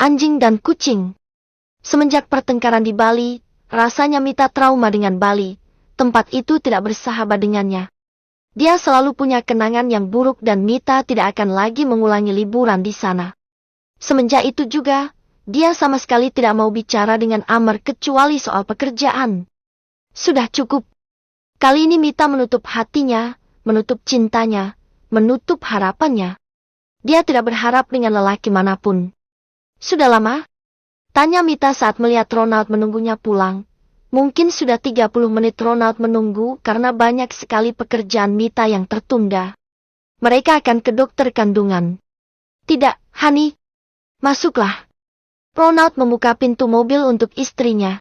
anjing dan kucing. Semenjak pertengkaran di Bali, rasanya Mita trauma dengan Bali. Tempat itu tidak bersahabat dengannya. Dia selalu punya kenangan yang buruk dan Mita tidak akan lagi mengulangi liburan di sana. Semenjak itu juga, dia sama sekali tidak mau bicara dengan Amar kecuali soal pekerjaan. Sudah cukup. Kali ini Mita menutup hatinya, menutup cintanya, menutup harapannya. Dia tidak berharap dengan lelaki manapun. Sudah lama? Tanya Mita saat melihat Ronald menunggunya pulang. Mungkin sudah 30 menit Ronald menunggu karena banyak sekali pekerjaan Mita yang tertunda. Mereka akan ke dokter kandungan. Tidak, Hani. Masuklah. Ronald membuka pintu mobil untuk istrinya.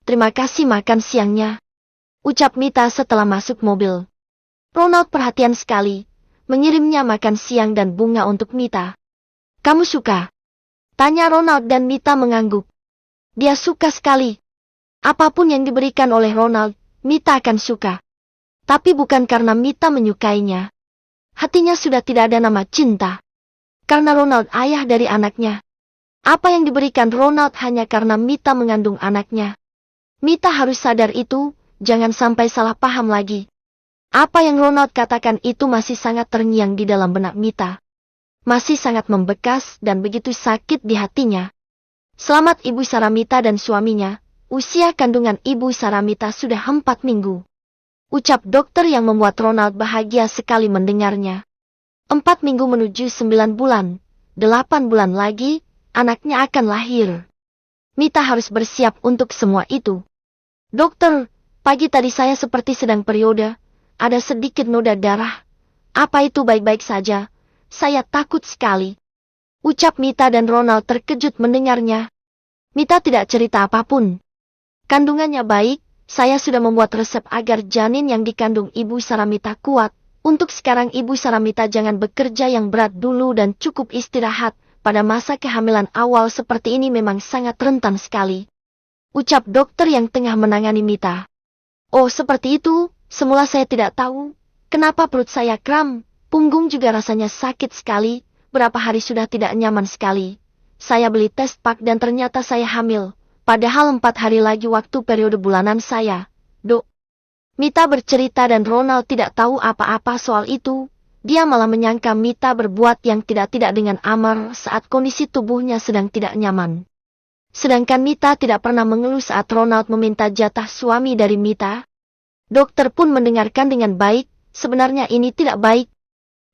Terima kasih makan siangnya, ucap Mita setelah masuk mobil. Ronald perhatian sekali, mengirimnya makan siang dan bunga untuk Mita. Kamu suka? Tanya Ronald dan Mita mengangguk. Dia suka sekali. Apapun yang diberikan oleh Ronald, Mita akan suka. Tapi bukan karena Mita menyukainya. Hatinya sudah tidak ada nama cinta. Karena Ronald ayah dari anaknya. Apa yang diberikan Ronald hanya karena Mita mengandung anaknya. Mita harus sadar itu, jangan sampai salah paham lagi. Apa yang Ronald katakan itu masih sangat terngiang di dalam benak Mita. Masih sangat membekas dan begitu sakit di hatinya. Selamat Ibu Saramita dan suaminya. Usia kandungan Ibu Saramita sudah 4 minggu. Ucap dokter yang membuat Ronald bahagia sekali mendengarnya. 4 minggu menuju 9 bulan. 8 bulan lagi, anaknya akan lahir. Mita harus bersiap untuk semua itu. Dokter, pagi tadi saya seperti sedang periode. Ada sedikit noda darah. Apa itu baik-baik saja? Saya takut sekali. Ucap Mita dan Ronald terkejut mendengarnya. Mita tidak cerita apapun. Kandungannya baik, saya sudah membuat resep agar janin yang dikandung Ibu Saramita kuat. Untuk sekarang Ibu Saramita jangan bekerja yang berat dulu dan cukup istirahat. Pada masa kehamilan awal seperti ini memang sangat rentan sekali. Ucap dokter yang tengah menangani Mita. Oh seperti itu, semula saya tidak tahu. Kenapa perut saya kram, punggung juga rasanya sakit sekali. Berapa hari sudah tidak nyaman sekali. Saya beli tes pak dan ternyata saya hamil. Padahal 4 hari lagi waktu periode bulanan saya. Dok. Mita bercerita dan Ronald tidak tahu apa-apa soal itu. Dia malah menyangka Mita berbuat yang tidak-tidak dengan Amar saat kondisi tubuhnya sedang tidak nyaman. Sedangkan Mita tidak pernah mengeluh saat Ronald meminta jatah suami dari Mita. Dokter pun mendengarkan dengan baik, sebenarnya ini tidak baik.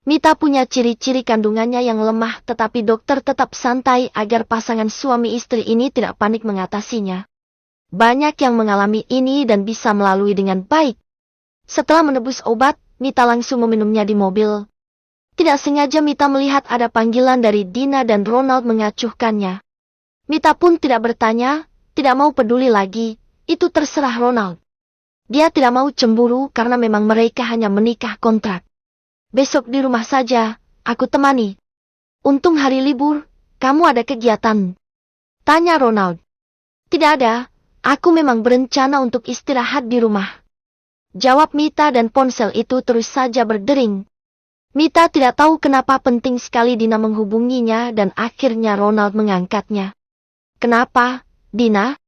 Mita punya ciri-ciri kandungannya yang lemah tetapi dokter tetap santai agar pasangan suami istri ini tidak panik mengatasinya. Banyak yang mengalami ini dan bisa melalui dengan baik. Setelah menebus obat, Mita langsung meminumnya di mobil. Tidak sengaja Mita melihat ada panggilan dari Dina dan Ronald mengacuhkannya. Mita pun tidak bertanya, tidak mau peduli lagi, itu terserah Ronald. Dia tidak mau cemburu karena memang mereka hanya menikah kontrak. Besok di rumah saja, aku temani. Untung hari libur, kamu ada kegiatan? Tanya Ronald. Tidak ada, aku memang berencana untuk istirahat di rumah. Jawab Mita dan ponsel itu terus saja berdering. Mita tidak tahu kenapa penting sekali Dina menghubunginya dan akhirnya Ronald mengangkatnya. Kenapa, Dina?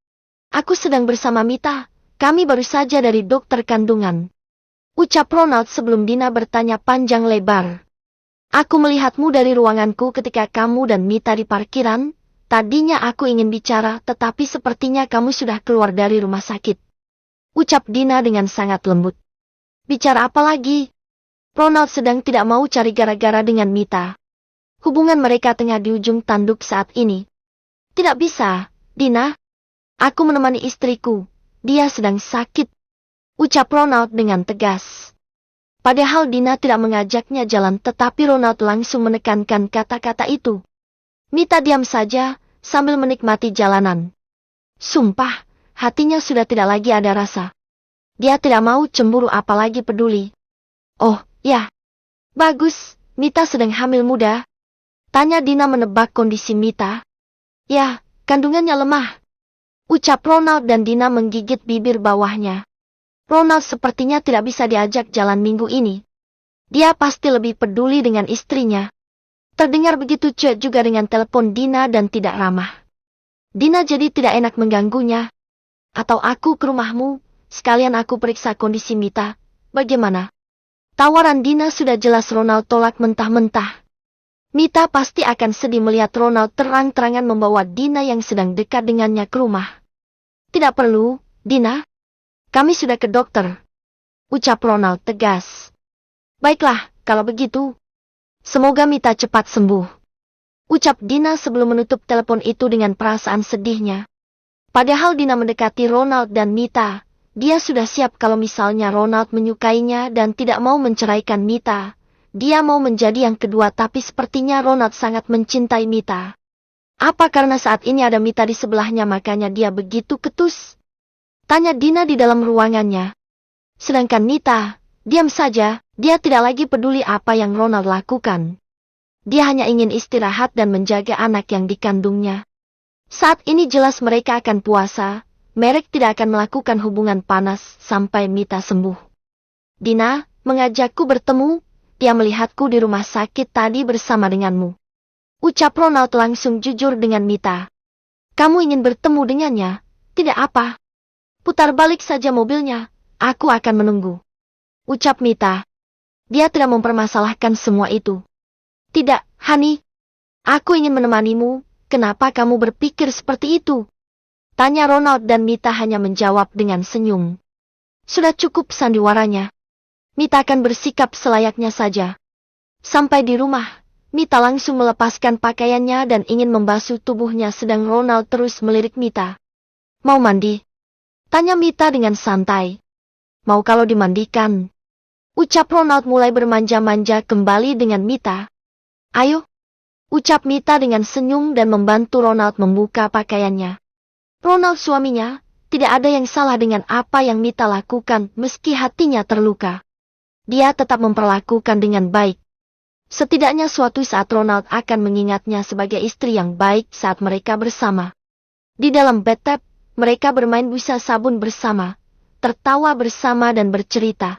Aku sedang bersama Mita, kami baru saja dari dokter kandungan. Ucap Ronald sebelum Dina bertanya panjang lebar. Aku melihatmu dari ruanganku ketika kamu dan Mita di parkiran. Tadinya aku ingin bicara tetapi sepertinya kamu sudah keluar dari rumah sakit. Ucap Dina dengan sangat lembut. Bicara apa lagi? Ronald sedang tidak mau cari gara-gara dengan Mita. Hubungan mereka tengah di ujung tanduk saat ini. Tidak bisa, Dina. Aku menemani istriku. Dia sedang sakit. Ucap Ronald dengan tegas. Padahal Dina tidak mengajaknya jalan tetapi Ronald langsung menekankan kata-kata itu. Mita diam saja, sambil menikmati jalanan. Sumpah, hatinya sudah tidak lagi ada rasa. Dia tidak mau cemburu apalagi peduli. Oh, ya. Bagus, Mita sedang hamil muda. Tanya Dina menebak kondisi Mita. Ya, kandungannya lemah. Ucap Ronald dan Dina menggigit bibir bawahnya. Ronald sepertinya tidak bisa diajak jalan minggu ini. Dia pasti lebih peduli dengan istrinya. Terdengar begitu cuek juga dengan telepon Dina dan tidak ramah. Dina jadi tidak enak mengganggunya. Atau aku ke rumahmu, sekalian aku periksa kondisi Mita. Bagaimana? Tawaran Dina sudah jelas Ronald tolak mentah-mentah. Mita pasti akan sedih melihat Ronald terang-terangan membawa Dina yang sedang dekat dengannya ke rumah. Tidak perlu, Dina. Kami sudah ke dokter. Ucap Ronald tegas. Baiklah, kalau begitu. Semoga Mita cepat sembuh. Ucap Dina sebelum menutup telepon itu dengan perasaan sedihnya. Padahal Dina mendekati Ronald dan Mita. Dia sudah siap kalau misalnya Ronald menyukainya dan tidak mau menceraikan Mita. Dia mau menjadi yang kedua tapi sepertinya Ronald sangat mencintai Mita. Apa karena saat ini ada Mita di sebelahnya makanya dia begitu ketus? Tanya Dina di dalam ruangannya. Sedangkan Mita, diam saja, dia tidak lagi peduli apa yang Ronald lakukan. Dia hanya ingin istirahat dan menjaga anak yang dikandungnya. Saat ini jelas mereka akan puasa, Merek tidak akan melakukan hubungan panas sampai Mita sembuh. Dina, mengajakku bertemu, dia melihatku di rumah sakit tadi bersama denganmu. Ucap Ronald langsung jujur dengan Mita. Kamu ingin bertemu dengannya? Tidak apa. Putar balik saja mobilnya, aku akan menunggu. Ucap Mita. Dia tidak mempermasalahkan semua itu. Tidak, Hani. Aku ingin menemanimu, kenapa kamu berpikir seperti itu? Tanya Ronald dan Mita hanya menjawab dengan senyum. Sudah cukup sandiwaranya. Mita akan bersikap selayaknya saja. Sampai di rumah, Mita langsung melepaskan pakaiannya dan ingin membasuh tubuhnya sedang Ronald terus melirik Mita. Mau mandi? Tanya Mita dengan santai. Mau kalau dimandikan? Ucap Ronald mulai bermanja-manja kembali dengan Mita. Ayo. Ucap Mita dengan senyum dan membantu Ronald membuka pakaiannya. Ronald suaminya, tidak ada yang salah dengan apa yang Mita lakukan meski hatinya terluka. Dia tetap memperlakukan dengan baik. Setidaknya suatu saat Ronald akan mengingatnya sebagai istri yang baik saat mereka bersama. Di dalam bathtub, mereka bermain busa sabun bersama, tertawa bersama dan bercerita.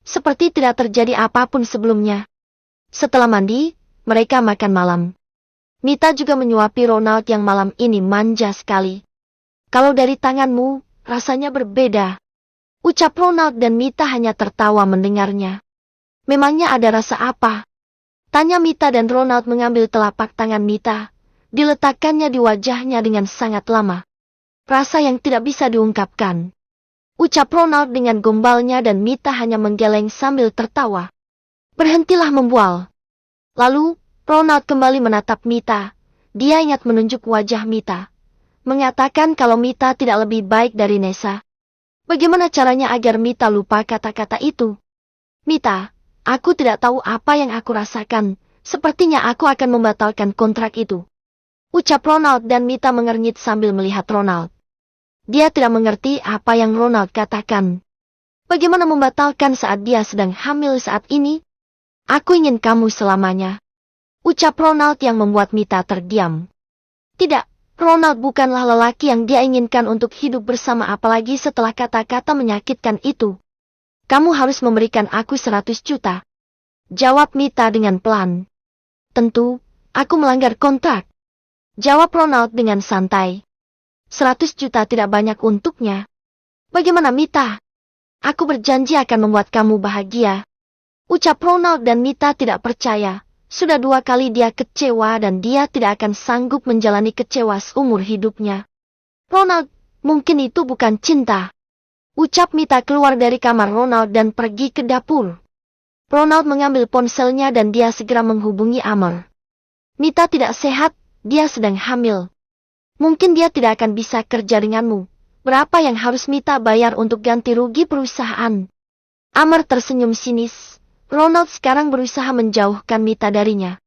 Seperti tidak terjadi apapun sebelumnya. Setelah mandi, mereka makan malam. Mita juga menyuapi Ronald yang malam ini manja sekali. Kalau dari tanganmu, rasanya berbeda. Ucap Ronald dan Mita hanya tertawa mendengarnya. Memangnya ada rasa apa? Tanya Mita dan Ronald mengambil telapak tangan Mita. Diletakkannya di wajahnya dengan sangat lama. Rasa yang tidak bisa diungkapkan. Ucap Ronald dengan gombalnya dan Mita hanya menggeleng sambil tertawa. Berhentilah membual. Lalu, Ronald kembali menatap Mita. Dia ingat menunjuk wajah Mita. Mengatakan kalau Mita tidak lebih baik dari Nessa. Bagaimana caranya agar Mita lupa kata-kata itu? Mita, aku tidak tahu apa yang aku rasakan. Sepertinya aku akan membatalkan kontrak itu. Ucap Ronald dan Mita mengernyit sambil melihat Ronald. Dia tidak mengerti apa yang Ronald katakan. Bagaimana membatalkan saat dia sedang hamil saat ini? Aku ingin kamu selamanya. Ucap Ronald yang membuat Mita terdiam. Tidak. Ronald bukanlah lelaki yang dia inginkan untuk hidup bersama apalagi setelah kata-kata menyakitkan itu. Kamu harus memberikan aku 100 juta. Jawab Mita dengan pelan. Tentu, aku melanggar kontrak. Jawab Ronald dengan santai. 100 juta tidak banyak untuknya. Bagaimana Mita? Aku berjanji akan membuat kamu bahagia. Ucap Ronald dan Mita tidak percaya. Sudah 2 kali dia kecewa dan dia tidak akan sanggup menjalani kecewa seumur hidupnya. Ronald, mungkin itu bukan cinta. Ucap Mita keluar dari kamar Ronald dan pergi ke dapur. Ronald mengambil ponselnya dan dia segera menghubungi Amr. Mita tidak sehat, dia sedang hamil. Mungkin dia tidak akan bisa kerja denganmu. Berapa yang harus Mita bayar untuk ganti rugi perusahaan? Amr tersenyum sinis. Ronald sekarang berusaha menjauhkan Mita darinya.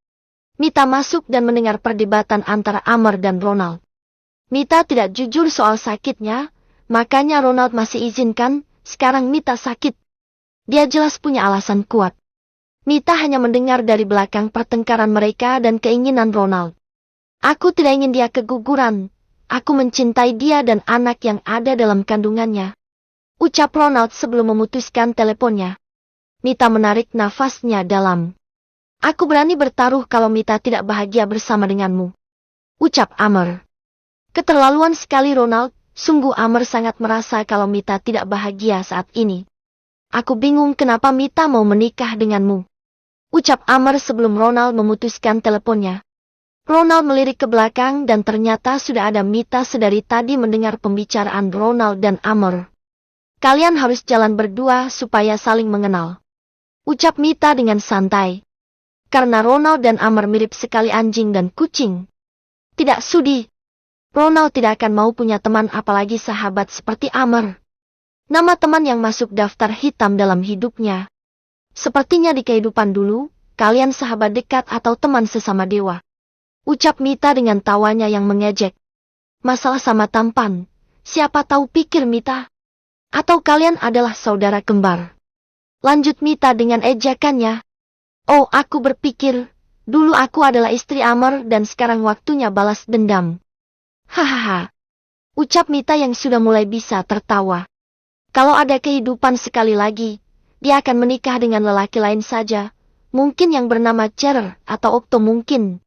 Mita masuk dan mendengar perdebatan antara Amr dan Ronald. Mita tidak jujur soal sakitnya, makanya Ronald masih izinkan, sekarang Mita sakit. Dia jelas punya alasan kuat. Mita hanya mendengar dari belakang pertengkaran mereka dan keinginan Ronald. Aku tidak ingin dia keguguran. Aku mencintai dia dan anak yang ada dalam kandungannya. Ucap Ronald sebelum memutuskan teleponnya. Mita menarik nafasnya dalam. Aku berani bertaruh kalau Mita tidak bahagia bersama denganmu, ucap Amr. Keterlaluan sekali Ronald, sungguh Amr sangat merasa kalau Mita tidak bahagia saat ini. Aku bingung kenapa Mita mau menikah denganmu, ucap Amr sebelum Ronald memutuskan teleponnya. Ronald melirik ke belakang dan ternyata sudah ada Mita sedari tadi mendengar pembicaraan Ronald dan Amr. Kalian harus jalan berdua supaya saling mengenal, ucap Mita dengan santai. Karena Ronald dan Amr mirip sekali anjing dan kucing. Tidak sudi. Ronald tidak akan mau punya teman apalagi sahabat seperti Amr. Nama teman yang masuk daftar hitam dalam hidupnya. Sepertinya di kehidupan dulu, kalian sahabat dekat atau teman sesama dewa, ucap Mita dengan tawanya yang mengejek. Masalah sama tampan, siapa tahu pikir Mita. Atau kalian adalah saudara kembar, lanjut Mita dengan ejekannya. Oh, aku berpikir, dulu aku adalah istri Amr dan sekarang waktunya balas dendam. Hahaha, ucap Mita yang sudah mulai bisa tertawa. Kalau ada kehidupan sekali lagi, dia akan menikah dengan lelaki lain saja, mungkin yang bernama Cherer atau Okto mungkin.